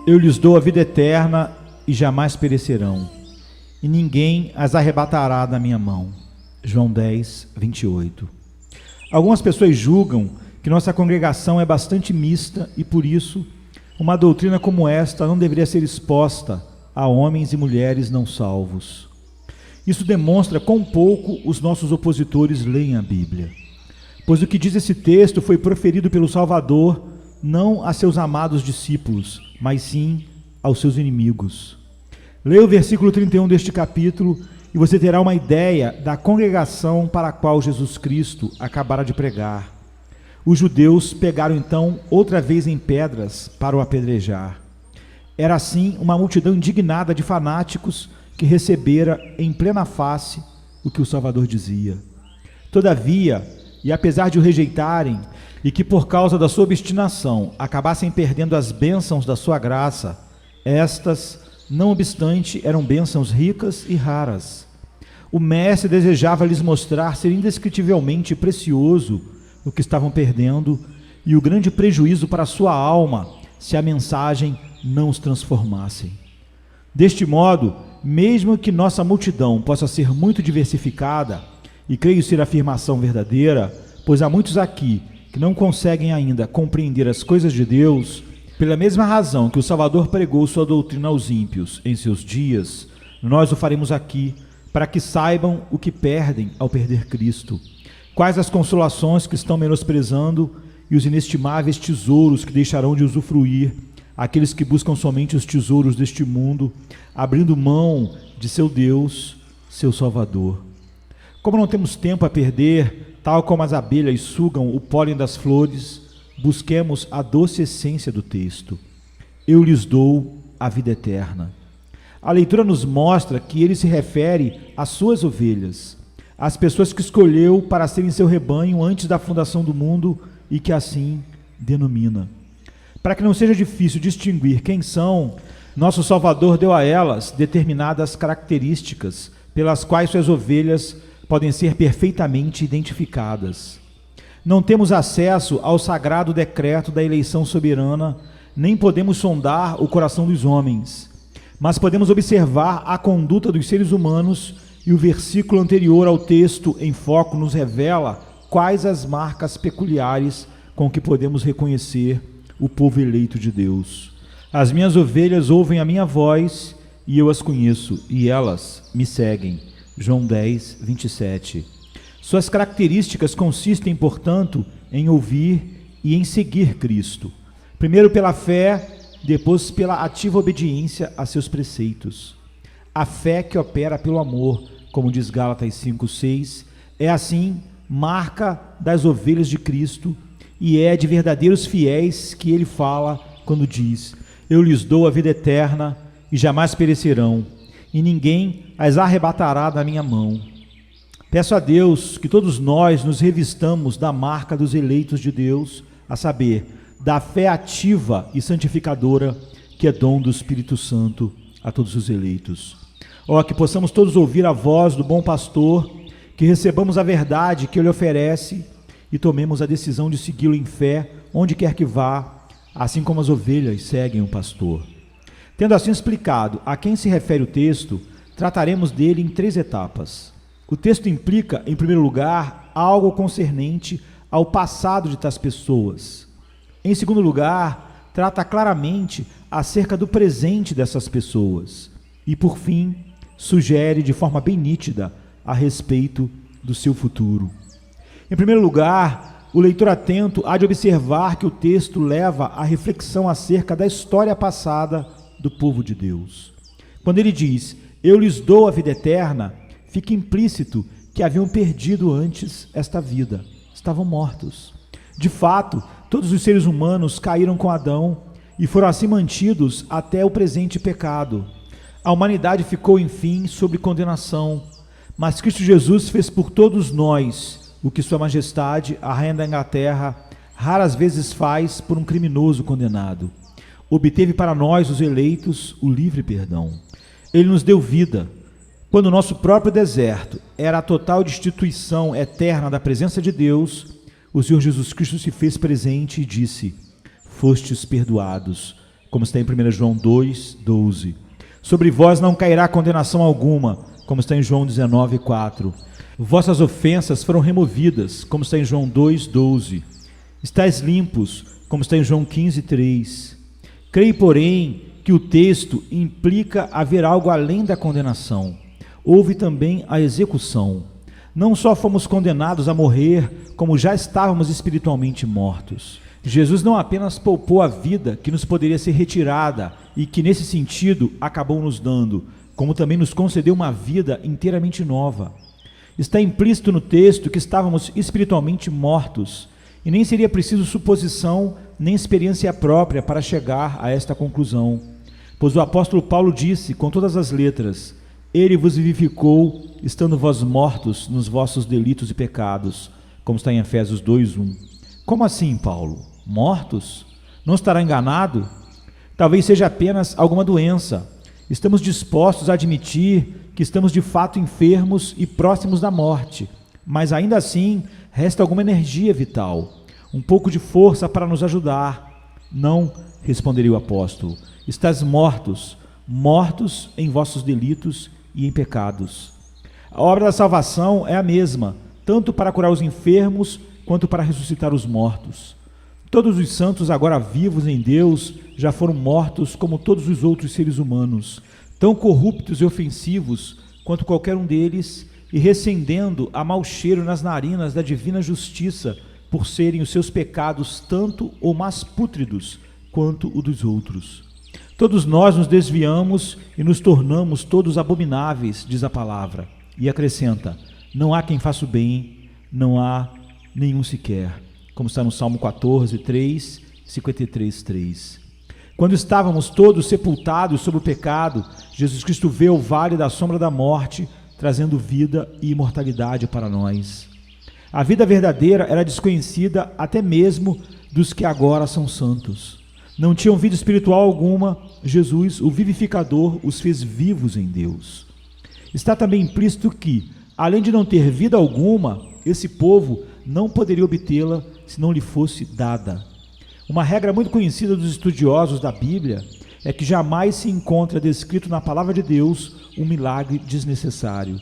Eu lhes dou a vida eterna e jamais perecerão, e ninguém as arrebatará da minha mão. João 10, 28. Algumas pessoas julgam que nossa congregação é bastante mista e, por isso, uma doutrina como esta não deveria ser exposta a homens e mulheres não salvos. Isso demonstra quão pouco os nossos opositores leem a Bíblia. Pois o que diz esse texto foi proferido pelo Salvador não a seus amados discípulos, mas sim aos seus inimigos. Leia o versículo 31 deste capítulo e você terá uma ideia da congregação para a qual Jesus Cristo acabara de pregar. Os judeus pegaram então outra vez em pedras para o apedrejar. Era assim uma multidão indignada de fanáticos que recebera em plena face o que o Salvador dizia. Todavia, e apesar de o rejeitarem, e que por causa da sua obstinação acabassem perdendo as bênçãos da sua graça, estas, não obstante, eram bênçãos ricas e raras. O mestre desejava lhes mostrar ser indescritivelmente precioso o que estavam perdendo e o grande prejuízo para a sua alma se a mensagem não os transformasse. Deste modo, mesmo que nossa multidão possa ser muito diversificada, e creio ser a afirmação verdadeira, pois há muitos aqui que não conseguem ainda compreender as coisas de Deus, pela mesma razão que o Salvador pregou sua doutrina aos ímpios em seus dias, nós o faremos aqui, para que saibam o que perdem ao perder Cristo, quais as consolações que estão menosprezando e os inestimáveis tesouros que deixarão de usufruir aqueles que buscam somente os tesouros deste mundo, abrindo mão de seu Deus, seu Salvador. Como não temos tempo a perder, tal como as abelhas sugam o pólen das flores, busquemos a doce essência do texto. Eu lhes dou a vida eterna. A leitura nos mostra que ele se refere às suas ovelhas, às pessoas que escolheu para serem seu rebanho antes da fundação do mundo e que assim denomina. Para que não seja difícil distinguir quem são, nosso Salvador deu a elas determinadas características pelas quais suas ovelhas podem ser perfeitamente identificadas. Não temos acesso ao sagrado decreto da eleição soberana, nem podemos sondar o coração dos homens, mas podemos observar a conduta dos seres humanos e o versículo anterior ao texto em foco nos revela quais as marcas peculiares com que podemos reconhecer o povo eleito de Deus. As minhas ovelhas ouvem a minha voz e eu as conheço e elas me seguem. João 10, 27. Suas características consistem, portanto, em ouvir e em seguir Cristo. Primeiro pela fé, depois pela ativa obediência a seus preceitos. A fé que opera pelo amor, como diz Gálatas 5, 6, é assim marca das ovelhas de Cristo e é de verdadeiros fiéis que ele fala quando diz: eu lhes dou a vida eterna e jamais perecerão, e ninguém as arrebatará da minha mão. Peço a Deus que todos nós nos revistamos da marca dos eleitos de Deus, a saber, da fé ativa e santificadora, que é dom do Espírito Santo a todos os eleitos. Ó, que possamos todos ouvir a voz do bom pastor, que recebamos a verdade que ele oferece e tomemos a decisão de segui-lo em fé, onde quer que vá, assim como as ovelhas seguem o pastor. Tendo assim explicado a quem se refere o texto, trataremos dele em 3 etapas. O texto implica, em primeiro lugar, algo concernente ao passado de tais pessoas. Em segundo lugar, trata claramente acerca do presente dessas pessoas. E, por fim, sugere de forma bem nítida a respeito do seu futuro. Em primeiro lugar, o leitor atento há de observar que o texto leva à reflexão acerca da história passada do povo de Deus. Quando ele diz, eu lhes dou a vida eterna, fica implícito que haviam perdido antes esta vida, estavam mortos. De fato, todos os seres humanos caíram com Adão e foram assim mantidos até o presente pecado. A humanidade ficou, enfim, sob condenação, mas Cristo Jesus fez por todos nós o que Sua Majestade, a Rainha da Inglaterra, raras vezes faz por um criminoso condenado. Obteve para nós, os eleitos, o livre perdão. Ele nos deu vida. Quando o nosso próprio deserto era a total destituição eterna da presença de Deus, o Senhor Jesus Cristo se fez presente e disse, fostes perdoados, como está em 1 João 2:12. Sobre vós não cairá condenação alguma, como está em João 19:4. Vossas ofensas foram removidas, como está em João 2:12. Estais limpos, como está em João 15:3. Creio, porém, que o texto implica haver algo além da condenação. Houve também a execução. Não só fomos condenados a morrer, como já estávamos espiritualmente mortos. Jesus não apenas poupou a vida que nos poderia ser retirada e que nesse sentido acabou nos dando, como também nos concedeu uma vida inteiramente nova. Está implícito no texto que estávamos espiritualmente mortos, e nem seria preciso suposição nem experiência própria para chegar a esta conclusão. Pois o apóstolo Paulo disse com todas as letras: Ele vos vivificou, estando vós mortos nos vossos delitos e pecados, como está em Efésios 2:1. Como assim, Paulo? Mortos? Não estará enganado? Talvez seja apenas alguma doença. Estamos dispostos a admitir que estamos de fato enfermos e próximos da morte, mas ainda assim resta alguma energia vital, um pouco de força para nos ajudar. Não, responderia o apóstolo, estáis mortos, mortos em vossos delitos e em pecados. A obra da salvação é a mesma, tanto para curar os enfermos quanto para ressuscitar os mortos. Todos os santos agora vivos em Deus já foram mortos como todos os outros seres humanos, tão corruptos e ofensivos quanto qualquer um deles, e recendendo a mau cheiro nas narinas da divina justiça, por serem os seus pecados tanto ou mais pútridos quanto o dos outros. Todos nós nos desviamos e nos tornamos todos abomináveis, diz a palavra, e acrescenta: não há quem faça o bem, não há nenhum sequer, como está no Salmo 14:3, 53:3. Quando estávamos todos sepultados sob o pecado, Jesus Cristo veio ao vale da sombra da morte, trazendo vida e imortalidade para nós. A vida verdadeira era desconhecida até mesmo dos que agora são santos. Não tinham vida espiritual alguma. Jesus, o vivificador, os fez vivos em Deus. Está também implícito que, além de não ter vida alguma, esse povo não poderia obtê-la se não lhe fosse dada. Uma regra muito conhecida dos estudiosos da Bíblia é que jamais se encontra descrito na palavra de Deus um milagre desnecessário.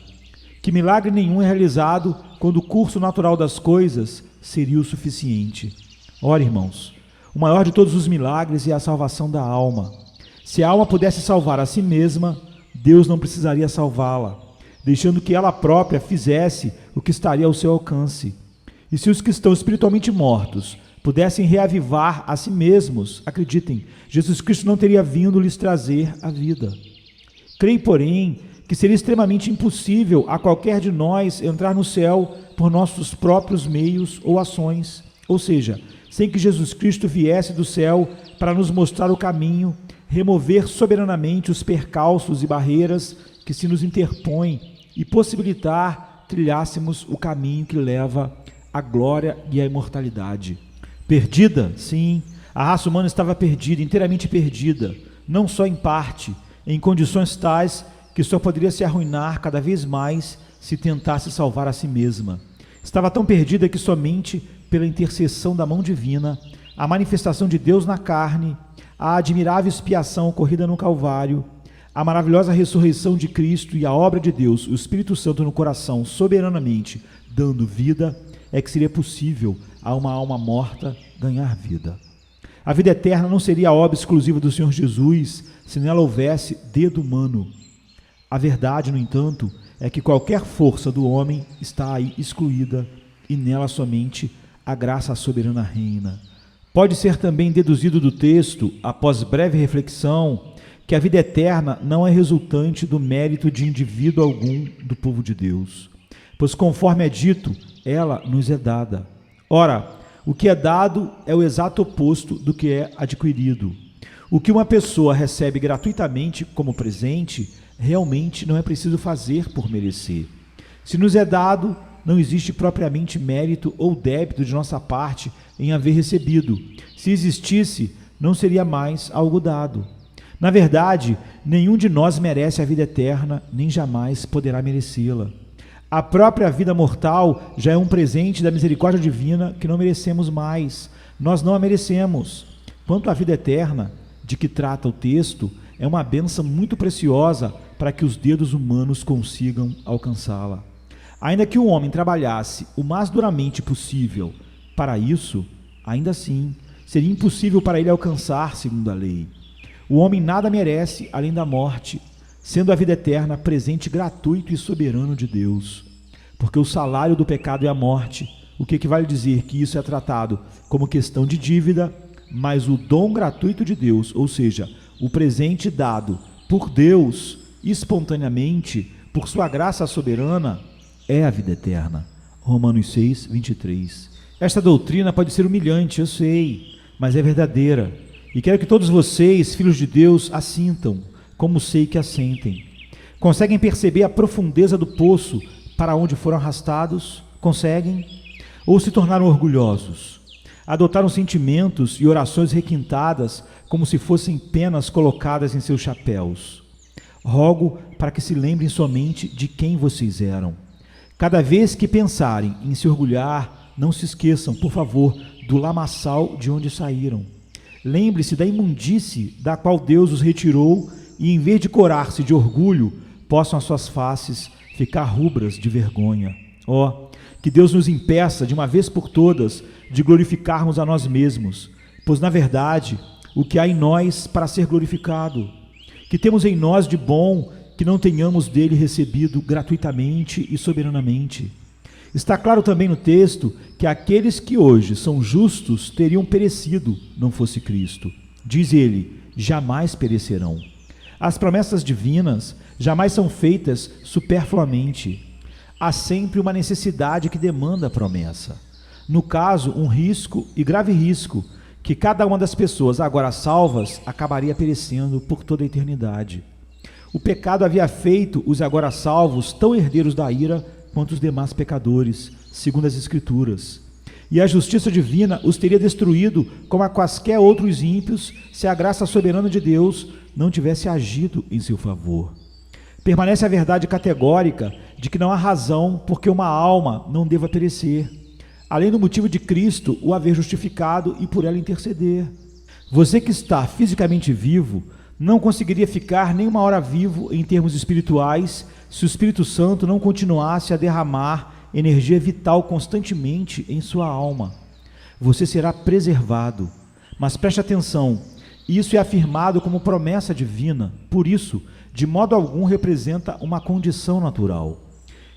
Que milagre nenhum é realizado quando o curso natural das coisas seria o suficiente. Ora, irmãos, o maior de todos os milagres é a salvação da alma. Se a alma pudesse salvar a si mesma, Deus não precisaria salvá-la, deixando que ela própria fizesse o que estaria ao seu alcance. E se os que estão espiritualmente mortos pudessem reavivar a si mesmos, acreditem, Jesus Cristo não teria vindo lhes trazer a vida. Creio, porém, que seria extremamente impossível a qualquer de nós entrar no céu por nossos próprios meios ou ações, ou seja, sem que Jesus Cristo viesse do céu para nos mostrar o caminho, remover soberanamente os percalços e barreiras que se nos interpõem e possibilitar trilhássemos o caminho que leva à glória e à imortalidade. Perdida? Sim, a raça humana estava perdida, inteiramente perdida, não só em parte, em condições tais que só poderia se arruinar cada vez mais se tentasse salvar a si mesma. Estava tão perdida que somente pela intercessão da mão divina, a manifestação de Deus na carne, a admirável expiação ocorrida no Calvário, a maravilhosa ressurreição de Cristo e a obra de Deus, o Espírito Santo no coração, soberanamente dando vida, é que seria possível a uma alma morta ganhar vida. A vida eterna não seria a obra exclusiva do Senhor Jesus se nela houvesse dedo humano. A verdade, no entanto, é que qualquer força do homem está aí excluída e nela somente a graça soberana reina. Pode ser também deduzido do texto, após breve reflexão, que a vida eterna não é resultante do mérito de indivíduo algum do povo de Deus, pois conforme é dito, ela nos é dada. Ora, o que é dado é o exato oposto do que é adquirido. O que uma pessoa recebe gratuitamente como presente, realmente não é preciso fazer por merecer. Se nos é dado, não existe propriamente mérito ou débito de nossa parte em haver recebido. Se existisse, não seria mais algo dado. Na verdade, nenhum de nós merece a vida eterna, nem jamais poderá merecê-la. A própria vida mortal já é um presente da misericórdia divina que não merecemos mais. Nós não a merecemos. Quanto à vida eterna, de que trata o texto é uma bênção muito preciosa para que os dedos humanos consigam alcançá-la. Ainda que o homem trabalhasse o mais duramente possível para isso, ainda assim seria impossível para ele alcançar segundo a lei. O homem nada merece além da morte, sendo a vida eterna presente gratuito e soberano de Deus. Porque o salário do pecado é a morte, o que equivale a dizer que isso é tratado como questão de dívida, mas o dom gratuito de Deus, ou seja, o presente dado por Deus espontaneamente, por sua graça soberana, é a vida eterna. Romanos 6, 23. Esta doutrina pode ser humilhante, eu sei, mas é verdadeira. E quero que todos vocês, filhos de Deus, a sintam, como sei que a sentem. Conseguem perceber a profundeza do poço para onde foram arrastados? Conseguem? Ou se tornaram orgulhosos? Adotaram sentimentos e orações requintadas como se fossem penas colocadas em seus chapéus. Rogo para que se lembrem somente de quem vocês eram. Cada vez que pensarem em se orgulhar, não se esqueçam, por favor, do lamaçal de onde saíram. Lembre-se da imundície da qual Deus os retirou e, em vez de corar-se de orgulho, possam as suas faces ficar rubras de vergonha. Que Deus nos impeça, de uma vez por todas, de glorificarmos a nós mesmos, pois, na verdade, o que há em nós para ser glorificado, que temos em nós de bom, que não tenhamos dele recebido gratuitamente e soberanamente. Está claro também no texto que aqueles que hoje são justos teriam perecido, não fosse Cristo. Diz ele, jamais perecerão. As promessas divinas jamais são feitas superfluamente. Há sempre uma necessidade que demanda a promessa. No caso, um risco e grave risco, que cada uma das pessoas agora salvas acabaria perecendo por toda a eternidade. O pecado havia feito os agora salvos tão herdeiros da ira quanto os demais pecadores, segundo as Escrituras. E a justiça divina os teria destruído como a quaisquer outros ímpios, se a graça soberana de Deus não tivesse agido em seu favor. Permanece a verdade categórica de que não há razão porque uma alma não deva perecer, além do motivo de Cristo o haver justificado e por ela interceder. Você que está fisicamente vivo não conseguiria ficar nem uma hora vivo em termos espirituais se o Espírito Santo não continuasse a derramar energia vital constantemente em sua alma. Você será preservado, mas preste atenção, isso é afirmado como promessa divina, por isso, de modo algum representa uma condição natural.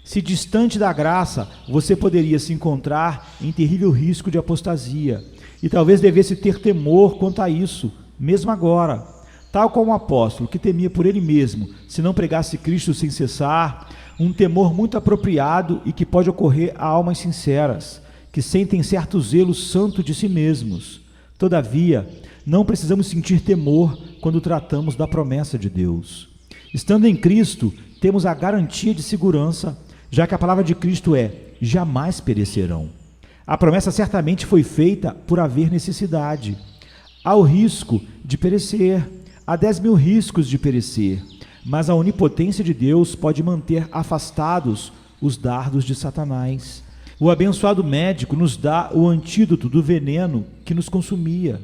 Se distante da graça, você poderia se encontrar em terrível risco de apostasia, e talvez devesse ter temor quanto a isso, mesmo agora. Tal como o apóstolo, que temia por ele mesmo, se não pregasse Cristo sem cessar, um temor muito apropriado e que pode ocorrer a almas sinceras, que sentem certo zelo santo de si mesmos. Todavia, não precisamos sentir temor quando tratamos da promessa de Deus. Estando em Cristo, temos a garantia de segurança, já que a palavra de Cristo é, jamais perecerão. A promessa certamente foi feita por haver necessidade. Há o risco de perecer, há 10.000 riscos de perecer, mas a onipotência de Deus pode manter afastados os dardos de Satanás. O abençoado médico nos dá o antídoto do veneno que nos consumia.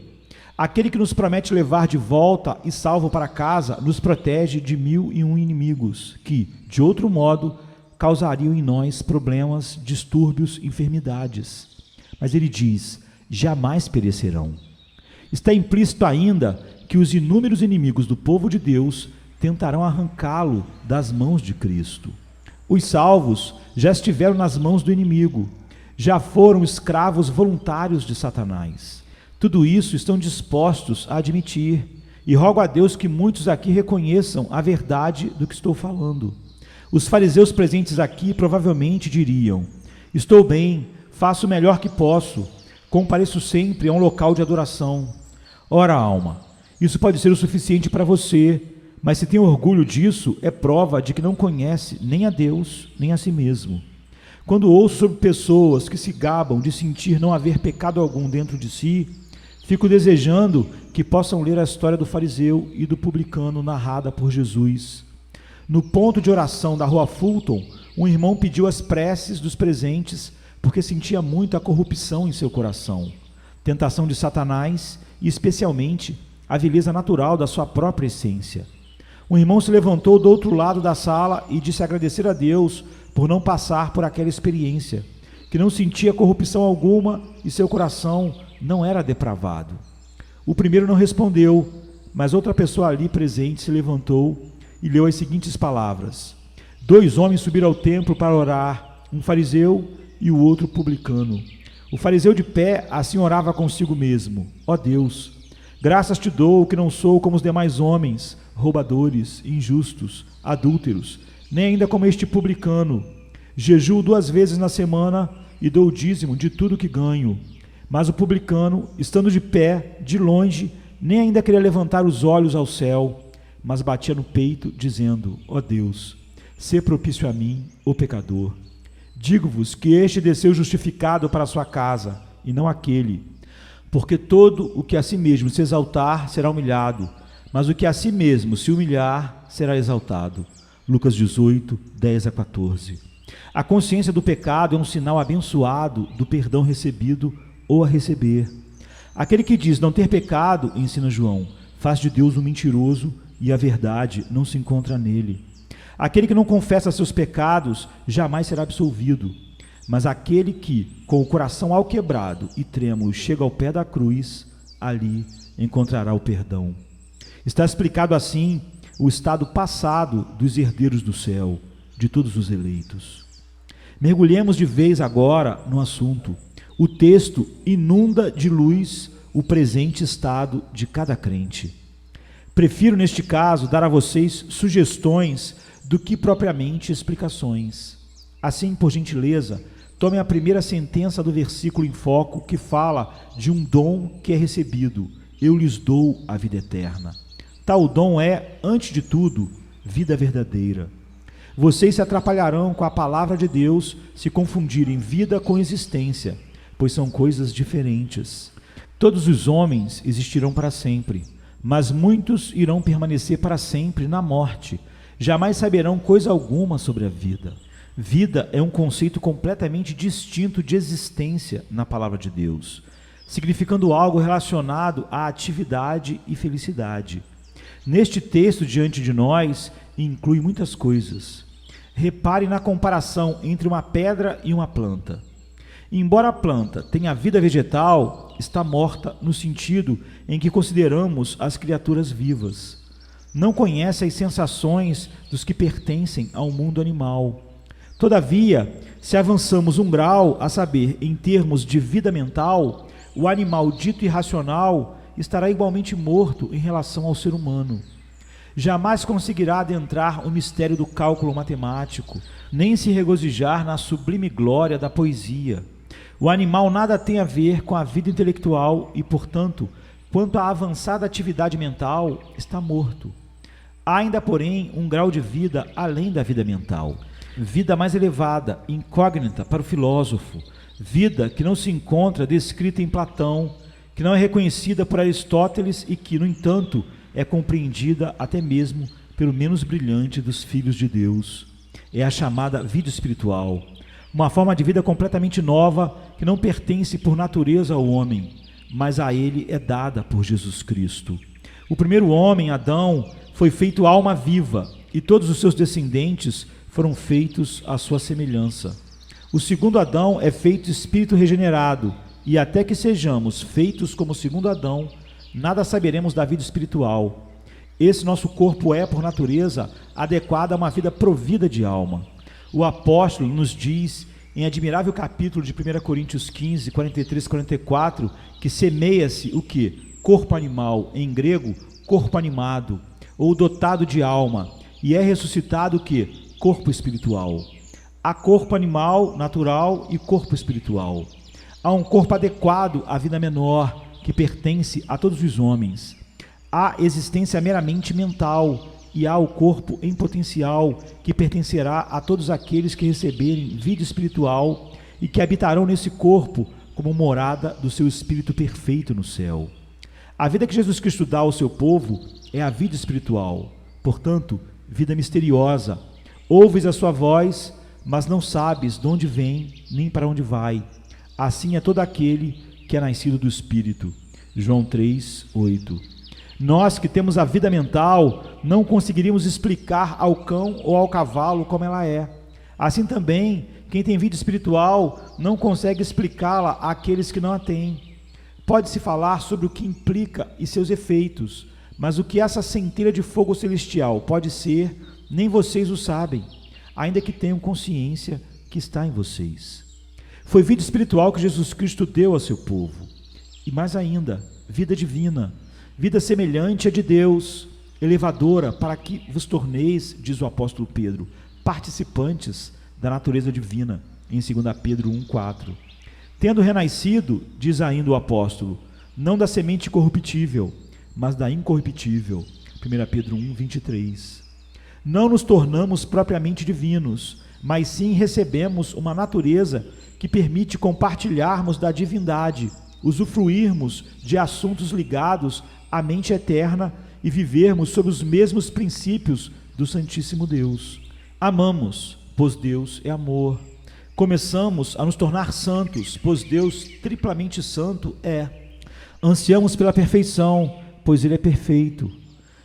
Aquele que nos promete levar de volta e salvo para casa nos protege de 1.001 inimigos que, de outro modo, causariam em nós problemas, distúrbios, enfermidades. Mas ele diz, jamais perecerão. Está implícito ainda que os inúmeros inimigos do povo de Deus tentarão arrancá-lo das mãos de Cristo. Os salvos já estiveram nas mãos do inimigo, já foram escravos voluntários de Satanás. Tudo isso estão dispostos a admitir, e rogo a Deus que muitos aqui reconheçam a verdade do que estou falando. Os fariseus presentes aqui provavelmente diriam, estou bem, faço o melhor que posso, compareço sempre a um local de adoração. Ora, alma, isso pode ser o suficiente para você, mas se tem orgulho disso, é prova de que não conhece nem a Deus, nem a si mesmo. Quando ouço sobre pessoas que se gabam de sentir não haver pecado algum dentro de si, fico desejando que possam ler a história do fariseu e do publicano narrada por Jesus. No ponto de oração da rua Fulton, um irmão pediu as preces dos presentes porque sentia muito a corrupção em seu coração, tentação de Satanás e, especialmente, a vileza natural da sua própria essência. Um irmão se levantou do outro lado da sala e disse agradecer a Deus por não passar por aquela experiência, que não sentia corrupção alguma e seu coração não era depravado. O primeiro não respondeu, mas outra pessoa ali presente se levantou e leu as seguintes palavras: 2 homens subiram ao templo para orar, um fariseu e o outro publicano. O fariseu de pé assim orava consigo mesmo: ó Deus, graças te dou que não sou como os demais homens, roubadores, injustos, adúlteros, nem ainda como este publicano. Jejuo 2 vezes na semana e dou o dízimo de tudo que ganho. Mas o publicano, estando de pé, de longe, nem ainda queria levantar os olhos ao céu, mas batia no peito, dizendo: ó Deus, sê propício a mim, o pecador. Digo-vos que este desceu justificado para a sua casa, e não aquele. Porque todo o que a si mesmo se exaltar será humilhado, mas o que a si mesmo se humilhar será exaltado. Lucas 18, 10-14. A consciência do pecado é um sinal abençoado do perdão recebido ou a receber. Aquele que diz não ter pecado, ensina João, faz de Deus um mentiroso e a verdade não se encontra nele. Aquele que não confessa seus pecados jamais será absolvido, mas aquele que, com o coração alquebrado e trêmulo, chega ao pé da cruz, ali encontrará o perdão. Está explicado assim o estado passado dos herdeiros do céu, de todos os eleitos. Mergulhemos de vez agora no assunto. O texto inunda de luz o presente estado de cada crente. Prefiro, neste caso, dar a vocês sugestões do que propriamente explicações. Assim, por gentileza, tomem a primeira sentença do versículo em foco, que fala de um dom que é recebido: eu lhes dou a vida eterna. Tal dom é, antes de tudo, vida verdadeira. Vocês se atrapalharão com a palavra de Deus se confundirem vida com existência, pois são coisas diferentes. Todos os homens existirão para sempre, mas muitos irão permanecer para sempre na morte. Jamais saberão coisa alguma sobre a vida. Vida é um conceito completamente distinto de existência na palavra de Deus, significando algo relacionado à atividade e felicidade. Neste texto diante de nós, inclui muitas coisas. Repare na comparação entre uma pedra e uma planta. Embora a planta tenha vida vegetal, está morta no sentido em que consideramos as criaturas vivas. Não conhece as sensações dos que pertencem ao mundo animal. Todavia, se avançamos um grau, a saber, em termos de vida mental, o animal dito irracional estará igualmente morto em relação ao ser humano. Jamais conseguirá adentrar o mistério do cálculo matemático, nem se regozijar na sublime glória da poesia. O animal nada tem a ver com a vida intelectual e, portanto, quanto à avançada atividade mental, está morto. Há ainda, porém, um grau de vida além da vida mental, vida mais elevada, incógnita para o filósofo, vida que não se encontra descrita em Platão, que não é reconhecida por Aristóteles e que, no entanto, é compreendida até mesmo pelo menos brilhante dos filhos de Deus. É a chamada vida espiritual, uma forma de vida completamente nova que não pertence por natureza ao homem, mas a ele é dada por Jesus Cristo. O primeiro homem, Adão, foi feito alma viva e todos os seus descendentes foram feitos à sua semelhança. O segundo Adão é feito espírito regenerado e até que sejamos feitos como o segundo Adão, nada saberemos da vida espiritual. Esse nosso corpo é, por natureza, adequado a uma vida provida de alma. O apóstolo nos diz, em admirável capítulo de 1 Coríntios 15, 43 e 44, que semeia-se o quê? Corpo animal, em grego, corpo animado, ou dotado de alma, e é ressuscitado o quê? Corpo espiritual. Há corpo animal, natural e corpo espiritual. Há um corpo adequado à vida menor, que pertence a todos os homens. Há existência meramente mental e há o corpo em potencial, que pertencerá a todos aqueles que receberem vida espiritual e que habitarão nesse corpo como morada do seu espírito perfeito no céu. A vida que Jesus Cristo dá ao seu povo é a vida espiritual, portanto, vida misteriosa. Ouves a sua voz, mas não sabes de onde vem nem para onde vai. Assim é todo aquele que é nascido do Espírito. João 3, 8. Nós que temos a vida mental, não conseguiríamos explicar ao cão ou ao cavalo como ela é. Assim também, quem tem vida espiritual não consegue explicá-la àqueles que não a têm. Pode-se falar sobre o que implica e seus efeitos, mas o que essa centelha de fogo celestial pode ser, nem vocês o sabem, ainda que tenham consciência que está em vocês. Foi vida espiritual que Jesus Cristo deu ao seu povo. E mais ainda, vida divina, vida semelhante à de Deus, elevadora, para que vos torneis, diz o apóstolo Pedro, participantes da natureza divina, em 2 Pedro 1,4. Tendo renascido, diz ainda o apóstolo, não da semente corruptível, mas da incorruptível, 1 Pedro 1,23. Não nos tornamos propriamente divinos, mas sim recebemos uma natureza que permite compartilharmos da divindade, usufruirmos de assuntos ligados à mente eterna e vivermos sob os mesmos princípios do Santíssimo Deus. Amamos, pois Deus é amor. Começamos a nos tornar santos, pois Deus triplamente santo é. Ansiamos pela perfeição, pois Ele é perfeito.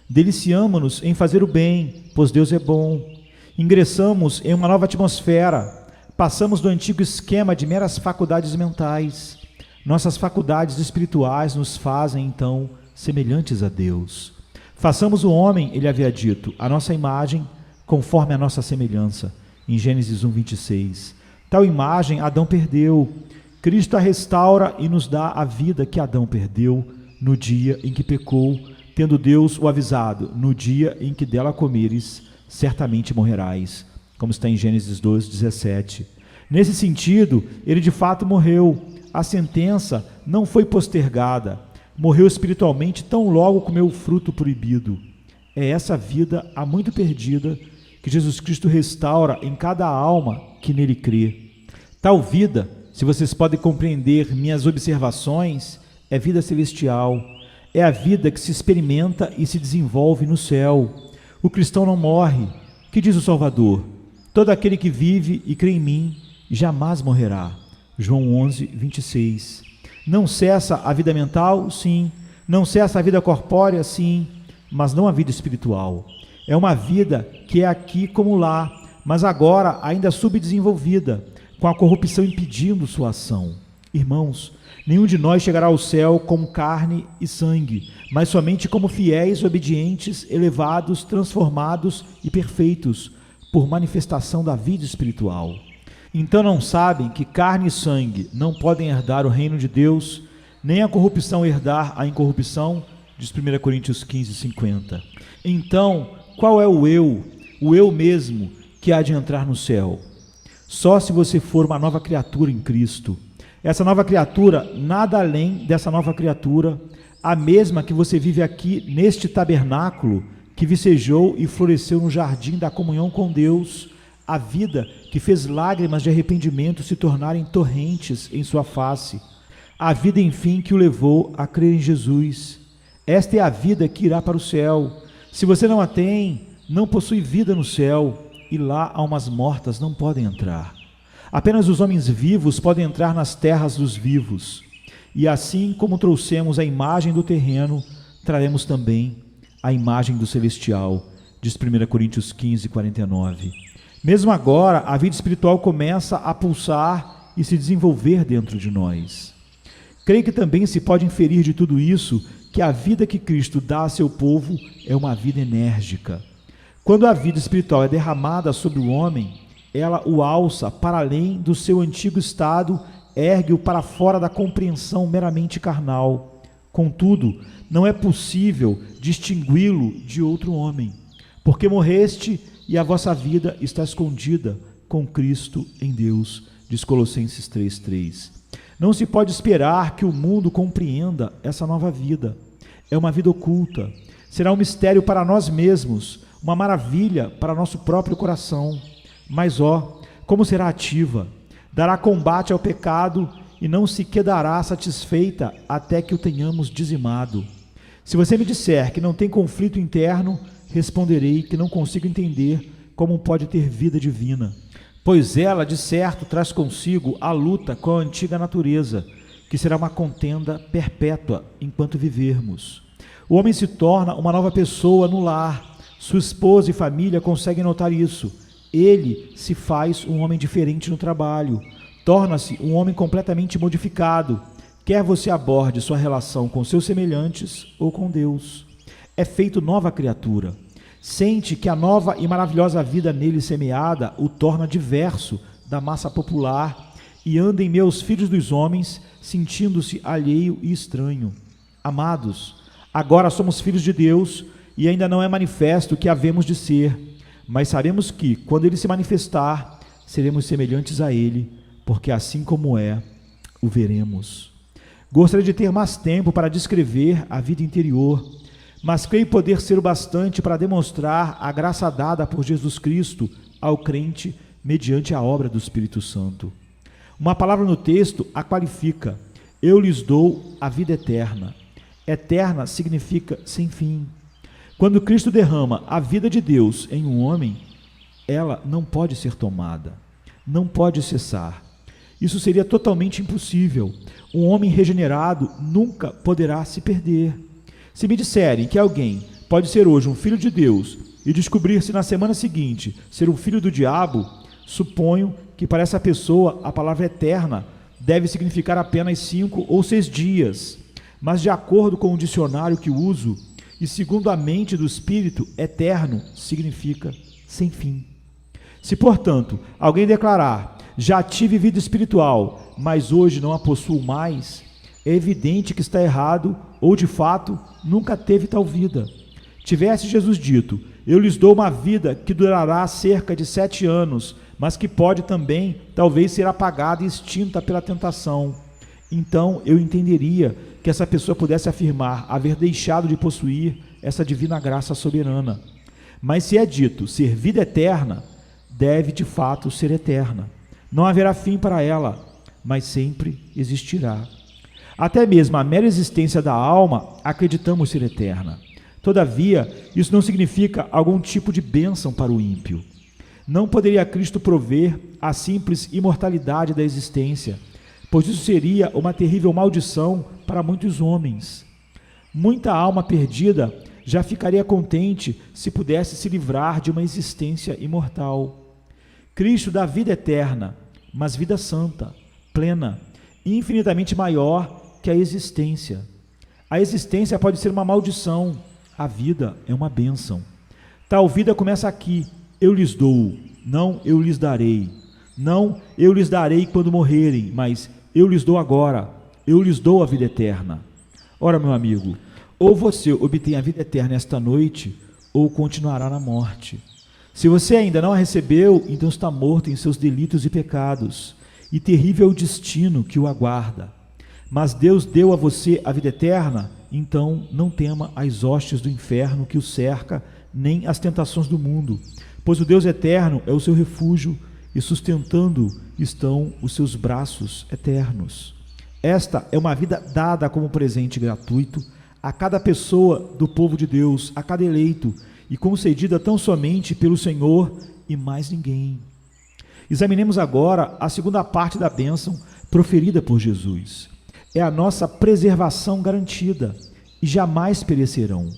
Deliciamo-nos em fazer o bem, pois Deus é bom. Ingressamos em uma nova atmosfera. Passamos do antigo esquema de meras faculdades mentais. Nossas faculdades espirituais nos fazem, então, semelhantes a Deus. Façamos o homem, ele havia dito, a nossa imagem, conforme a nossa semelhança. Em Gênesis 1,26. Tal imagem Adão perdeu. Cristo a restaura e nos dá a vida que Adão perdeu no dia em que pecou, tendo Deus o avisado, no dia em que dela comeres, certamente morrerás, como está em Gênesis 2,17. Nesse sentido, ele de fato morreu. A sentença não foi postergada. Morreu espiritualmente tão logo comeu o fruto proibido. É essa vida há muito perdida que Jesus Cristo restaura em cada alma que nele crê. Tal vida, se vocês podem compreender minhas observações, é vida celestial. É a vida que se experimenta e se desenvolve no céu. O cristão não morre. Que diz o Salvador? Todo aquele que vive e crê em mim jamais morrerá. João 11:26. Não cessa a vida mental? Sim. Não cessa a vida corpórea? Sim. Mas não a vida espiritual. É uma vida que é aqui como lá, mas agora ainda subdesenvolvida, com a corrupção impedindo sua ação. Irmãos, nenhum de nós chegará ao céu como carne e sangue, mas somente como fiéis, obedientes, elevados, transformados e perfeitos, por manifestação da vida espiritual. Então não sabem que carne e sangue não podem herdar o reino de Deus, nem a corrupção herdar a incorrupção, diz 1 Coríntios 15:50. Então, qual é o eu mesmo, que há de entrar no céu? Só se você for uma nova criatura em Cristo. Essa nova criatura, nada além dessa nova criatura, a mesma que você vive aqui neste tabernáculo, que vicejou e floresceu no jardim da comunhão com Deus, a vida que fez lágrimas de arrependimento se tornarem torrentes em sua face, a vida, enfim, que o levou a crer em Jesus. Esta é a vida que irá para o céu. Se você não a tem, não possui vida no céu, e lá almas mortas não podem entrar. Apenas os homens vivos podem entrar nas terras dos vivos. E assim como trouxemos a imagem do terreno, traremos também a imagem do celestial, diz 1 Coríntios 15:49. Mesmo agora, a vida espiritual começa a pulsar e se desenvolver dentro de nós. Creio que também se pode inferir de tudo isso que a vida que Cristo dá a seu povo é uma vida enérgica. Quando a vida espiritual é derramada sobre o homem, ela o alça para além do seu antigo estado, ergue-o para fora da compreensão meramente carnal. Contudo, não é possível distingui-lo de outro homem, porque morreste e a vossa vida está escondida com Cristo em Deus, diz Colossenses 3:3. Não se pode esperar que o mundo compreenda essa nova vida. É uma vida oculta. Será um mistério para nós mesmos, uma maravilha para nosso próprio coração. Mas, como será ativa, dará combate ao pecado e não se quedará satisfeita até que o tenhamos dizimado. Se você me disser que não tem conflito interno, responderei que não consigo entender como pode ter vida divina, pois ela, de certo, traz consigo a luta com a antiga natureza, que será uma contenda perpétua enquanto vivermos. O homem se torna uma nova pessoa no lar. Sua esposa e família conseguem notar isso. Ele se faz um homem diferente no trabalho. Torna-se um homem completamente modificado. Quer você aborde sua relação com seus semelhantes ou com Deus. É feito nova criatura. Sente que a nova e maravilhosa vida nele semeada o torna diverso da massa popular e anda em meio aos filhos dos homens, sentindo-se alheio e estranho. Amados, agora somos filhos de Deus e ainda não é manifesto o que havemos de ser, mas sabemos que, quando ele se manifestar, seremos semelhantes a ele, porque assim como é, o veremos. Gostaria de ter mais tempo para descrever a vida interior, mas creio poder ser o bastante para demonstrar a graça dada por Jesus Cristo ao crente mediante a obra do Espírito Santo. Uma palavra no texto a qualifica: eu lhes dou a vida eterna. Eterna significa sem fim. Quando Cristo derrama a vida de Deus em um homem, ela não pode ser tomada, não pode cessar. Isso seria totalmente impossível. Um homem regenerado nunca poderá se perder. Se me disserem que alguém pode ser hoje um filho de Deus e descobrir-se na semana seguinte ser um filho do diabo, suponho que para essa pessoa a palavra eterna deve significar apenas 5 ou 6 dias. Mas de acordo com o dicionário que uso, e segundo a mente do Espírito, eterno significa sem fim. Se, portanto, alguém declarar: já tive vida espiritual, mas hoje não a possuo mais, é evidente que está errado, ou de fato, nunca teve tal vida. Tivesse Jesus dito: eu lhes dou uma vida que durará cerca de 7 anos, mas que pode também, talvez, ser apagada e extinta pela tentação, então eu entenderia que essa pessoa pudesse afirmar haver deixado de possuir essa divina graça soberana. Mas se é dito ser vida eterna, deve de fato ser eterna. Não haverá fim para ela, mas sempre existirá. Até mesmo a mera existência da alma acreditamos ser eterna. Todavia, isso não significa algum tipo de bênção para o ímpio. Não poderia Cristo prover a simples imortalidade da existência, pois isso seria uma terrível maldição para muitos homens. Muita alma perdida já ficaria contente se pudesse se livrar de uma existência imortal. Cristo dá vida eterna, mas vida santa, plena, infinitamente maior que a existência. A existência pode ser uma maldição, a vida é uma bênção. Tal vida começa aqui: eu lhes dou, não eu lhes darei. Não eu lhes darei quando morrerem, mas eu lhes dou agora, eu lhes dou a vida eterna. Ora, meu amigo, ou você obtém a vida eterna esta noite, ou continuará na morte. Se você ainda não a recebeu, então está morto em seus delitos e pecados, e terrível é o destino que o aguarda. Mas Deus deu a você a vida eterna, então não tema as hostes do inferno que o cerca, nem as tentações do mundo, pois o Deus eterno é o seu refúgio, e sustentando estão os seus braços eternos. Esta é uma vida dada como presente gratuito a cada pessoa do povo de Deus, a cada eleito, e concedida tão somente pelo Senhor e mais ninguém. Examinemos agora a segunda parte da bênção proferida por Jesus. É a nossa preservação garantida, e jamais perecerão.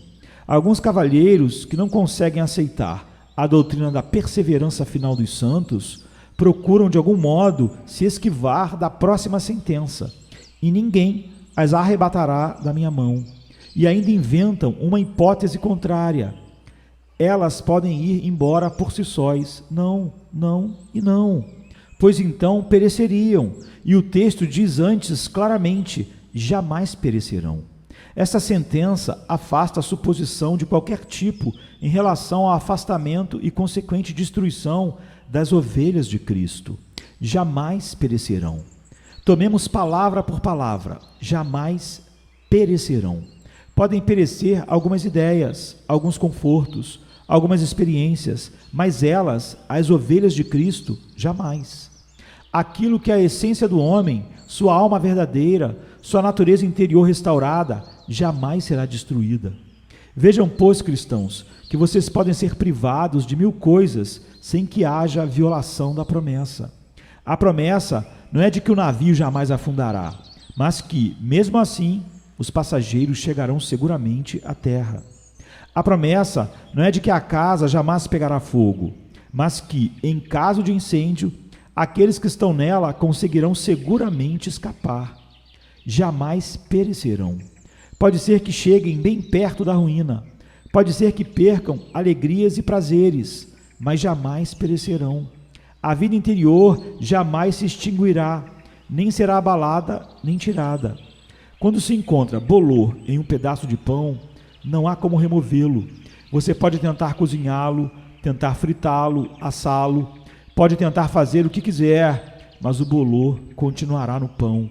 Alguns cavalheiros que não conseguem aceitar a doutrina da perseverança final dos santos procuram de algum modo se esquivar da próxima sentença, e ninguém as arrebatará da minha mão. E ainda inventam uma hipótese contrária. Elas podem ir embora por si sós. Não, não e não, pois então pereceriam. E o texto diz antes claramente: jamais perecerão. Esta sentença afasta a suposição de qualquer tipo em relação ao afastamento e consequente destruição das ovelhas de Cristo. Jamais perecerão. Tomemos palavra por palavra: jamais perecerão. Podem perecer algumas ideias, alguns confortos, algumas experiências, mas elas, as ovelhas de Cristo, jamais. Aquilo que é a essência do homem, sua alma verdadeira, sua natureza interior restaurada, jamais será destruída. Vejam, pois, cristãos, que vocês podem ser privados de 1000 coisas sem que haja violação da promessa. A promessa não é de que o navio jamais afundará, mas que, mesmo assim, os passageiros chegarão seguramente à terra. A promessa não é de que a casa jamais pegará fogo, mas que, em caso de incêndio, aqueles que estão nela conseguirão seguramente escapar. Jamais perecerão. Pode ser que cheguem bem perto da ruína, pode ser que percam alegrias e prazeres, mas jamais perecerão. A vida interior jamais se extinguirá, nem será abalada nem tirada. Quando se encontra bolor em um pedaço de pão, não há como removê-lo. Você pode tentar cozinhá-lo, tentar fritá-lo, assá-lo, pode tentar fazer o que quiser, mas o bolor continuará no pão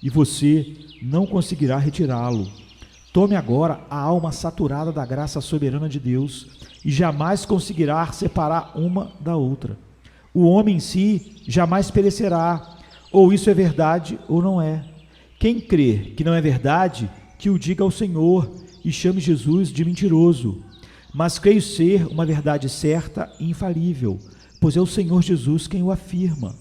e você não conseguirá retirá-lo. Tome agora a alma saturada da graça soberana de Deus e jamais conseguirá separar uma da outra. O homem em si jamais perecerá, ou isso é verdade ou não é. Quem crê que não é verdade, que o diga ao Senhor e chame Jesus de mentiroso. Mas creio ser uma verdade certa e infalível, pois é o Senhor Jesus quem o afirma.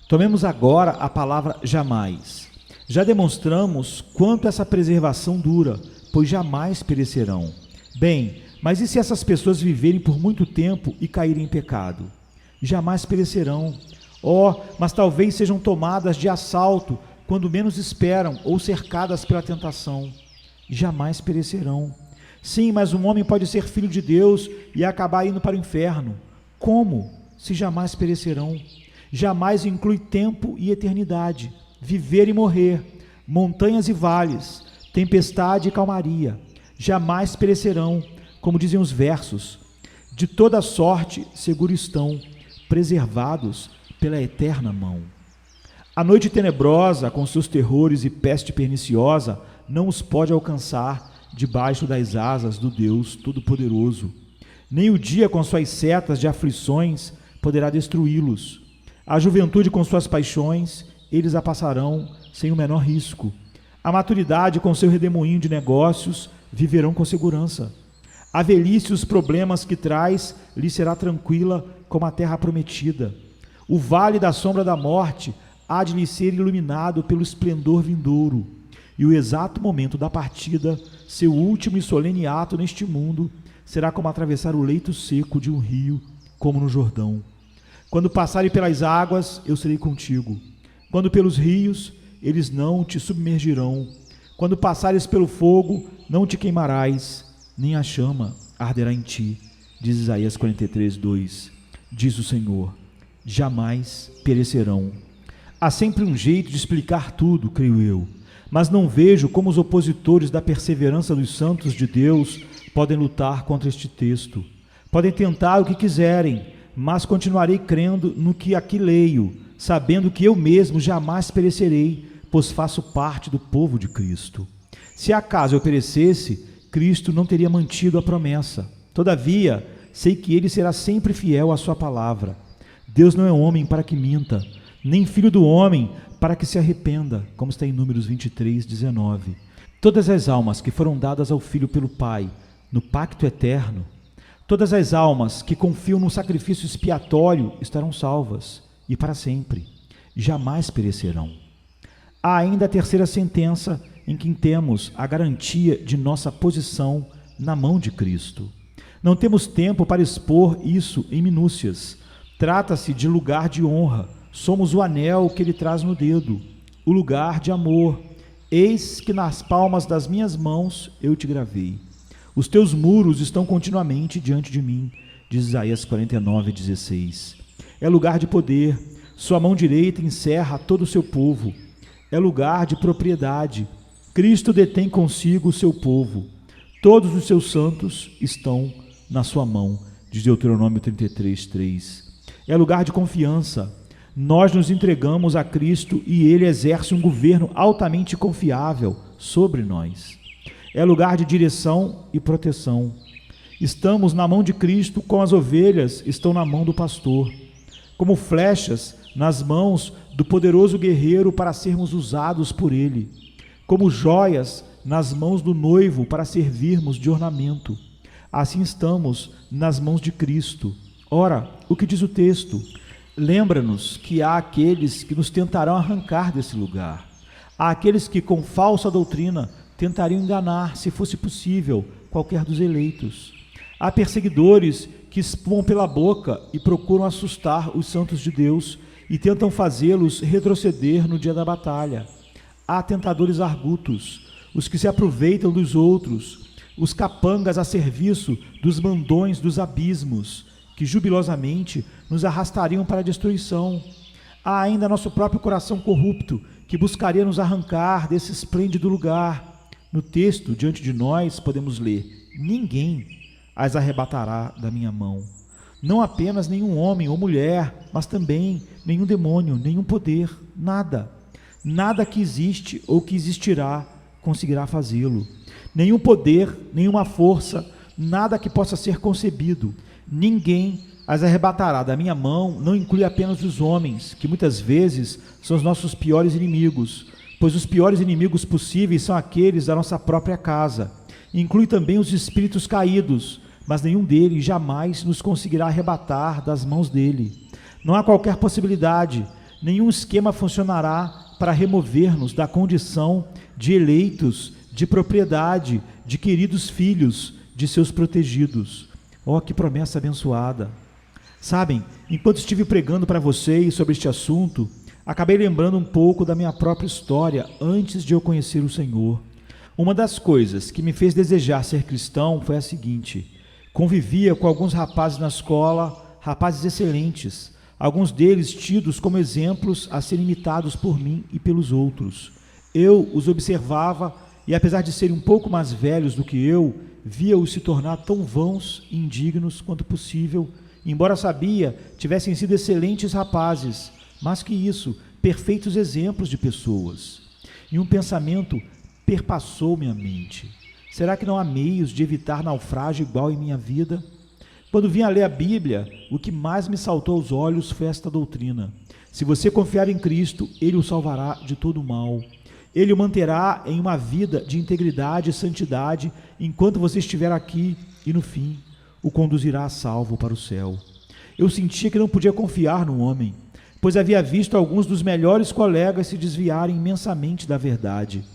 Tomemos agora a palavra jamais. Já demonstramos quanto essa preservação dura, pois jamais perecerão. Bem, mas e se essas pessoas viverem por muito tempo e caírem em pecado? Jamais perecerão. Mas talvez sejam tomadas de assalto quando menos esperam ou cercadas pela tentação. Jamais perecerão. Sim, mas um homem pode ser filho de Deus e acabar indo para o inferno. Como? Se jamais perecerão. Jamais inclui tempo e eternidade, viver e morrer, montanhas e vales, tempestade e calmaria. Jamais perecerão, como dizem os versos. De toda sorte seguro estão, preservados pela eterna mão. A noite tenebrosa, com seus terrores e peste perniciosa, não os pode alcançar debaixo das asas do Deus Todo-Poderoso. Nem o dia com suas setas de aflições poderá destruí-los. A juventude com suas paixões, eles a passarão sem o menor risco. A maturidade com seu redemoinho de negócios viverão com segurança. A velhice e os problemas que traz lhe será tranquila como a terra prometida. O vale da sombra da morte há de lhe ser iluminado pelo esplendor vindouro. E o exato momento da partida, seu último e solene ato neste mundo, será como atravessar o leito seco de um rio, como no Jordão. Quando passarem pelas águas, eu serei contigo. Quando pelos rios, eles não te submergirão. Quando passares pelo fogo, não te queimarás, nem a chama arderá em ti. Diz Isaías 43:2. Diz o Senhor: jamais perecerão. Há sempre um jeito de explicar tudo, creio eu, mas não vejo como os opositores da perseverança dos santos de Deus podem lutar contra este texto. Podem tentar o que quiserem, mas continuarei crendo no que aqui leio, sabendo que eu mesmo jamais perecerei, pois faço parte do povo de Cristo. Se acaso eu perecesse, Cristo não teria mantido a promessa. Todavia, sei que Ele será sempre fiel à sua palavra. Deus não é homem para que minta, nem filho do homem para que se arrependa, como está em Números 23:19. Todas as almas que foram dadas ao Filho pelo Pai, no pacto eterno, todas as almas que confiam no sacrifício expiatório estarão salvas, e para sempre, jamais perecerão. Há ainda a terceira sentença, em que temos a garantia de nossa posição na mão de Cristo. Não temos tempo para expor isso em minúcias. Trata-se de lugar de honra. Somos o anel que Ele traz no dedo, o lugar de amor. Eis que nas palmas das minhas mãos eu te gravei. Os teus muros estão continuamente diante de mim, diz Isaías 49:16. É lugar de poder. Sua mão direita encerra todo o seu povo. É lugar de propriedade. Cristo detém consigo o seu povo. Todos os seus santos estão na sua mão, diz Deuteronômio 33:3. É lugar de confiança. Nós nos entregamos a Cristo e Ele exerce um governo altamente confiável sobre nós. É lugar de direção e proteção. Estamos na mão de Cristo, como as ovelhas estão na mão do pastor, como flechas nas mãos do poderoso guerreiro para sermos usados por Ele, como joias nas mãos do noivo para servirmos de ornamento. Assim estamos nas mãos de Cristo. Ora, o que diz o texto? Lembra-nos que há aqueles que nos tentarão arrancar desse lugar. Há aqueles que com falsa doutrina tentariam enganar, se fosse possível, qualquer dos eleitos. Há perseguidores que espumam pela boca e procuram assustar os santos de Deus e tentam fazê-los retroceder no dia da batalha. Há tentadores argutos, os que se aproveitam dos outros, os capangas a serviço dos mandões dos abismos, que jubilosamente nos arrastariam para a destruição. Há ainda nosso próprio coração corrupto, que buscaria nos arrancar desse esplêndido lugar. No texto, diante de nós, podemos ler: ninguém as arrebatará da minha mão. Não apenas nenhum homem ou mulher, mas também nenhum demônio, nenhum poder, nada. Nada que existe ou que existirá conseguirá fazê-lo. Nenhum poder, nenhuma força, nada que possa ser concebido. Ninguém as arrebatará da minha mão. Não inclui apenas os homens, que muitas vezes são os nossos piores inimigos, pois os piores inimigos possíveis são aqueles da nossa própria casa. Inclui também os espíritos caídos, mas nenhum deles jamais nos conseguirá arrebatar das mãos dele. Não há qualquer possibilidade, nenhum esquema funcionará para remover-nos da condição de eleitos, de propriedade, de queridos filhos, de seus protegidos. Oh, que promessa abençoada! Sabem, enquanto estive pregando para vocês sobre este assunto, acabei lembrando um pouco da minha própria história antes de eu conhecer o Senhor. Uma das coisas que me fez desejar ser cristão foi a seguinte: convivia com alguns rapazes na escola, rapazes excelentes, alguns deles tidos como exemplos a serem imitados por mim e pelos outros. Eu os observava e, apesar de serem um pouco mais velhos do que eu, via-os se tornar tão vãos e indignos quanto possível, embora sabia tivessem sido excelentes rapazes, mas que isso, perfeitos exemplos de pessoas. E um pensamento perpassou minha mente: será que não há meios de evitar naufrágio igual em minha vida? Quando vim a ler a Bíblia, o que mais me saltou aos olhos foi esta doutrina: se você confiar em Cristo, Ele o salvará de todo o mal. Ele o manterá em uma vida de integridade e santidade enquanto você estiver aqui, e no fim, o conduzirá a salvo para o céu. Eu sentia que não podia confiar no homem, pois havia visto alguns dos melhores colegas se desviarem imensamente da verdade.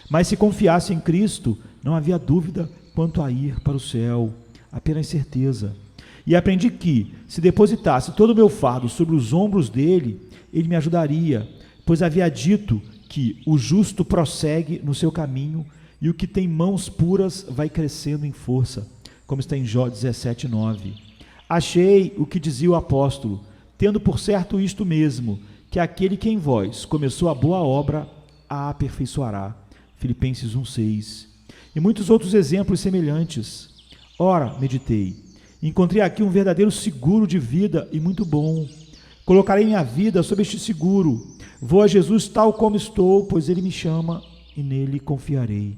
Mas se confiasse em Cristo, não havia dúvida quanto a ir para o céu, apenas certeza. E aprendi que, se depositasse todo o meu fardo sobre os ombros dele, ele me ajudaria, pois havia dito que o justo prossegue no seu caminho e o que tem mãos puras vai crescendo em força, como está em Jó 17:9. Achei o que dizia o apóstolo: tendo por certo isto mesmo, que aquele que em vós começou a boa obra a aperfeiçoará. Filipenses 1:6. E muitos outros exemplos semelhantes. Ora, meditei, encontrei aqui um verdadeiro seguro de vida e muito bom. Colocarei minha vida sob este seguro. Vou a Jesus tal como estou, pois ele me chama e nele confiarei.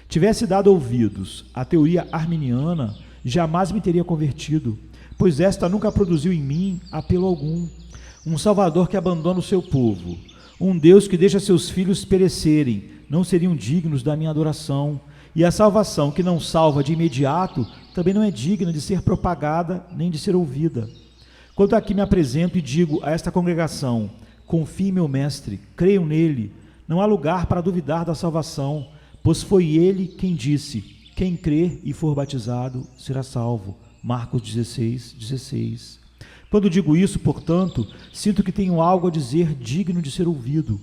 Tivesse dado ouvidos à teoria arminiana, jamais me teria convertido, pois esta nunca produziu em mim apelo algum. Um Salvador que abandona o seu povo, um Deus que deixa seus filhos perecerem, não seriam dignos da minha adoração. E a salvação que não salva de imediato também não é digna de ser propagada nem de ser ouvida. Quando aqui me apresento e digo a esta congregação: confie em meu mestre, creiam nele, não há lugar para duvidar da salvação, pois foi ele quem disse: quem crer e for batizado será salvo. Marcos 16:16. Quando digo isso, portanto, sinto que tenho algo a dizer digno de ser ouvido.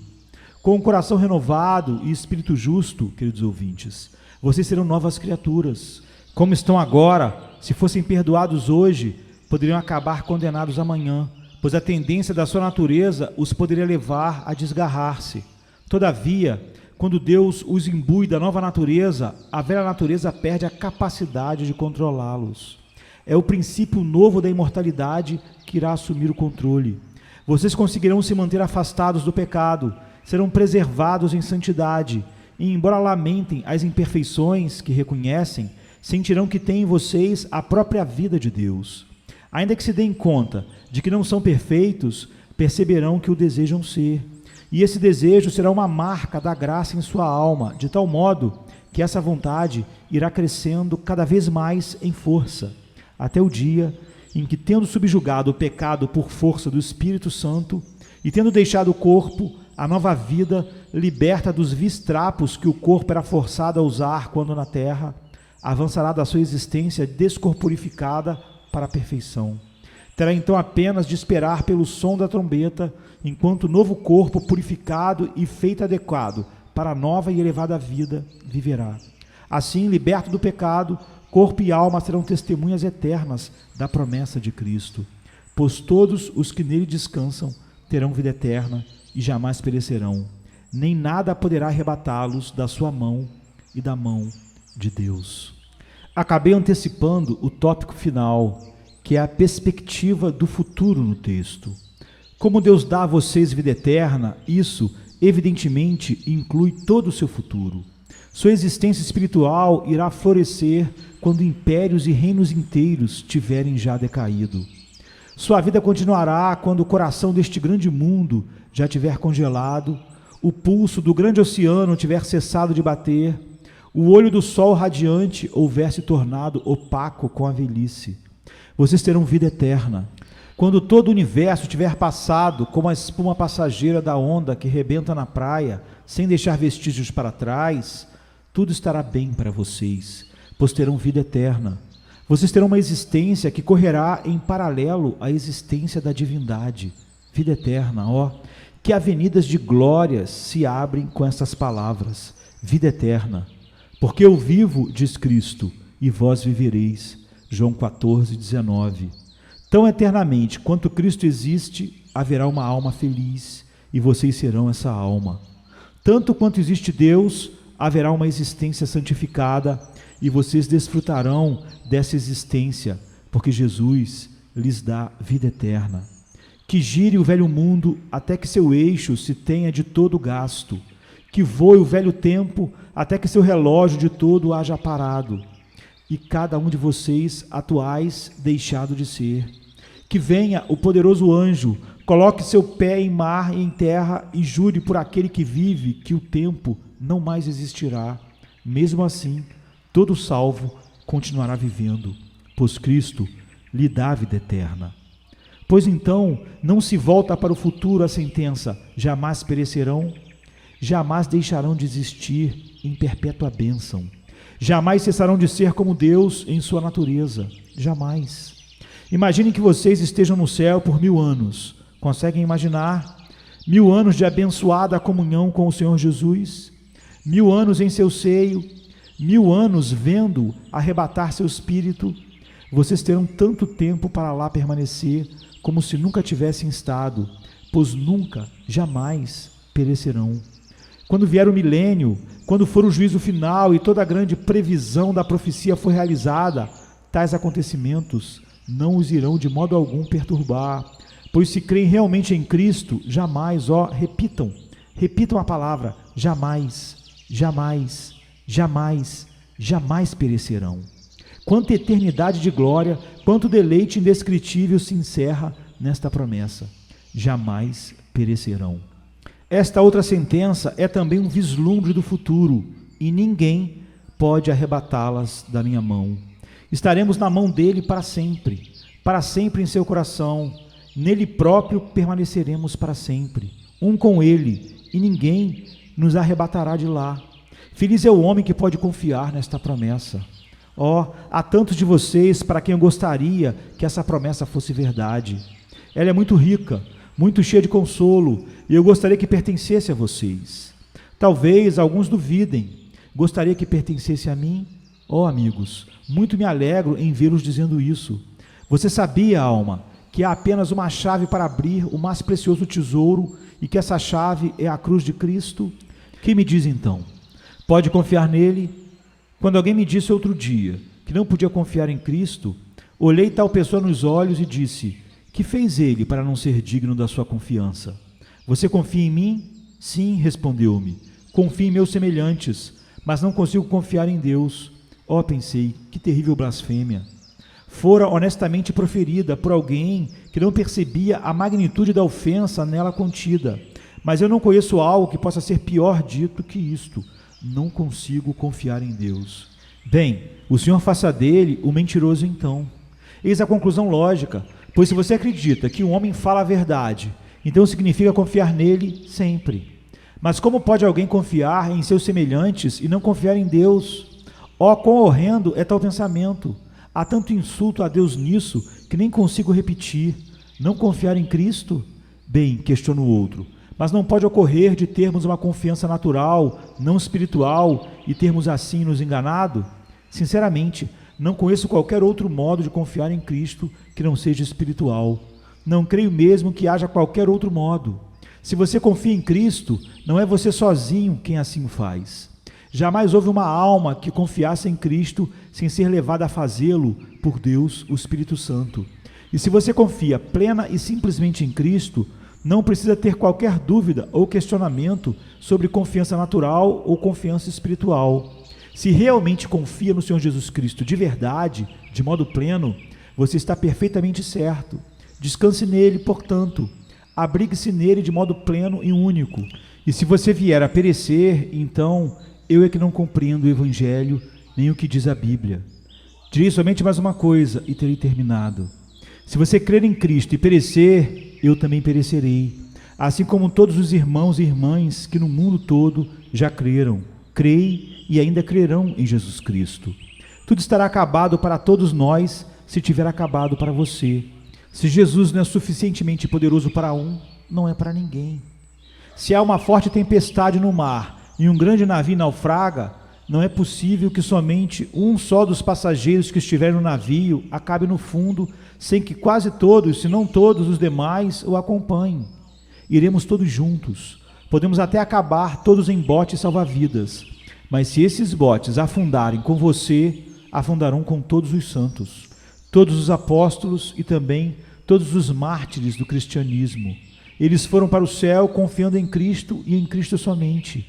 Com o coração renovado e espírito justo, queridos ouvintes, vocês serão novas criaturas. Como estão agora, se fossem perdoados hoje, poderiam acabar condenados amanhã, pois a tendência da sua natureza os poderia levar a desgarrar-se. Todavia, quando Deus os imbui da nova natureza, a velha natureza perde a capacidade de controlá-los. É o princípio novo da imortalidade que irá assumir o controle. Vocês conseguirão se manter afastados do pecado, serão preservados em santidade, e embora lamentem as imperfeições que reconhecem, sentirão que têm em vocês a própria vida de Deus. Ainda que se deem conta de que não são perfeitos, perceberão que o desejam ser. E esse desejo será uma marca da graça em sua alma, de tal modo que essa vontade irá crescendo cada vez mais em força, até o dia em que, tendo subjugado o pecado por força do Espírito Santo e tendo deixado o corpo, a nova vida, liberta dos vis trapos que o corpo era forçado a usar quando na terra, avançará da sua existência descorporificada para a perfeição. Terá então apenas de esperar pelo som da trombeta, enquanto o novo corpo purificado e feito adequado para a nova e elevada vida viverá. Assim, liberto do pecado, corpo e alma serão testemunhas eternas da promessa de Cristo, pois todos os que nele descansam terão vida eterna e jamais perecerão, nem nada poderá arrebatá-los da sua mão e da mão de Deus. Acabei antecipando o tópico final, que é a perspectiva do futuro no texto. Como Deus dá a vocês vida eterna, isso evidentemente inclui todo o seu futuro. Sua existência espiritual irá florescer quando impérios e reinos inteiros tiverem já decaído. Sua vida continuará quando o coração deste grande mundo já tiver congelado, o pulso do grande oceano tiver cessado de bater, o olho do sol radiante houver se tornado opaco com a velhice. Vocês terão vida eterna. Quando todo o universo tiver passado como a espuma passageira da onda que rebenta na praia, sem deixar vestígios para trás, tudo estará bem para vocês, pois terão vida eterna. Vocês terão uma existência que correrá em paralelo à existência da divindade. Vida eterna, ó, que avenidas de glórias se abrem com essas palavras. Vida eterna. Porque eu vivo, diz Cristo, e vós vivereis. João 14, 19. Tão eternamente quanto Cristo existe, haverá uma alma feliz, e vocês serão essa alma. Tanto quanto existe Deus, haverá uma existência santificada, e vocês desfrutarão dessa existência, porque Jesus lhes dá vida eterna. Que gire o velho mundo até que seu eixo se tenha de todo gasto, que voe o velho tempo até que seu relógio de todo haja parado, e cada um de vocês atuais deixado de ser. Que venha o poderoso anjo, coloque seu pé em mar e em terra e jure por aquele que vive que o tempo não mais existirá. Mesmo assim, todo salvo continuará vivendo, pois Cristo lhe dá vida eterna. Pois então, não se volta para o futuro a sentença: jamais perecerão, jamais deixarão de existir em perpétua bênção, jamais cessarão de ser como Deus em sua natureza, jamais. Imaginem que vocês estejam no céu por 1000 anos. Conseguem imaginar? 1000 anos de abençoada comunhão com o Senhor Jesus, 1000 anos em seu seio, 1000 anos vendo arrebatar seu espírito. Vocês terão tanto tempo para lá permanecer, como se nunca tivessem estado, pois nunca, jamais perecerão. Quando vier o milênio, quando for o juízo final e toda a grande previsão da profecia for realizada, tais acontecimentos não os irão de modo algum perturbar, pois se creem realmente em Cristo, jamais, repitam a palavra, jamais, jamais, jamais, jamais perecerão. Quanta eternidade de glória, quanto deleite indescritível se encerra nesta promessa: jamais perecerão. Esta outra sentença é também um vislumbre do futuro, e ninguém pode arrebatá-las da minha mão. Estaremos na mão dele para sempre em seu coração, nele próprio permaneceremos para sempre, um com ele, e ninguém nos arrebatará de lá. Feliz é o homem que pode confiar nesta promessa. Há tantos de vocês para quem eu gostaria que essa promessa fosse verdade. Ela é muito rica, muito cheia de consolo, e eu gostaria que pertencesse a vocês. Talvez alguns duvidem. Gostaria que pertencesse a mim? Amigos, muito me alegro em vê-los dizendo isso. Você sabia, alma, que há apenas uma chave para abrir o mais precioso tesouro, e que essa chave é a cruz de Cristo? Que me diz então? Pode confiar nele? Quando alguém me disse outro dia que não podia confiar em Cristo, olhei tal pessoa nos olhos e disse: que fez ele para não ser digno da sua confiança? Você confia em mim? Sim, respondeu-me. Confio em meus semelhantes, mas não consigo confiar em Deus. Pensei, que terrível blasfêmia. Fora honestamente proferida por alguém que não percebia a magnitude da ofensa nela contida. Mas eu não conheço algo que possa ser pior dito que isto: não consigo confiar em Deus. Bem, o Senhor faça dele o mentiroso então. Eis a conclusão lógica, pois se você acredita que um homem fala a verdade Então significa confiar nele sempre. Mas como pode alguém confiar em seus semelhantes e não confiar em Deus? Ó, quão horrendo é tal pensamento! Há tanto insulto a Deus nisso que nem consigo repetir. Não confiar em Cristo? Bem, questiona o outro, mas não pode ocorrer de termos uma confiança natural, não espiritual, e termos assim nos enganado? Sinceramente, não conheço qualquer outro modo de confiar em Cristo que não seja espiritual. Não creio mesmo que haja qualquer outro modo. Se você confia em Cristo, não é você sozinho quem assim faz. Jamais houve uma alma que confiasse em Cristo sem ser levada a fazê-lo por Deus, o Espírito Santo. E se você confia plena e simplesmente em Cristo, não precisa ter qualquer dúvida ou questionamento sobre confiança natural ou confiança espiritual. Se realmente confia no Senhor Jesus Cristo de verdade, de modo pleno, você está perfeitamente certo. Descanse nele, portanto. Abrigue-se nele de modo pleno e único. E se você vier a perecer, então eu é que não compreendo o Evangelho, nem o que diz a Bíblia. Direi somente mais uma coisa e terei terminado. Se você crer em Cristo e perecer, eu também perecerei, assim como todos os irmãos e irmãs que no mundo todo já creram, creem e ainda crerão em Jesus Cristo. Tudo estará acabado para todos nós, se tiver acabado para você. Se Jesus não é suficientemente poderoso para um, não é para ninguém. Se há uma forte tempestade no mar e um grande navio naufraga, não é possível que somente um só dos passageiros que estiverem no navio acabe no fundo, sem que quase todos, se não todos os demais, o acompanhem. Iremos todos juntos. Podemos até acabar todos em botes salva-vidas. Mas se esses botes afundarem com você, afundarão com todos os santos, todos os apóstolos e também todos os mártires do cristianismo. Eles foram para o céu confiando em Cristo e em Cristo somente.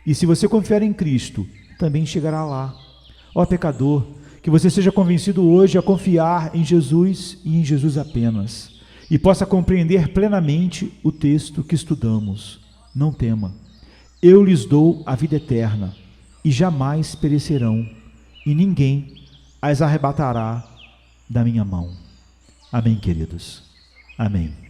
E se você confiar em Cristo, também chegará lá. Ó pecador, que você seja convencido hoje a confiar em Jesus e em Jesus apenas, e possa compreender plenamente o texto que estudamos. Não tema. Eu lhes dou a vida eterna, e jamais perecerão, e ninguém as arrebatará da minha mão. Amém, queridos? Amém.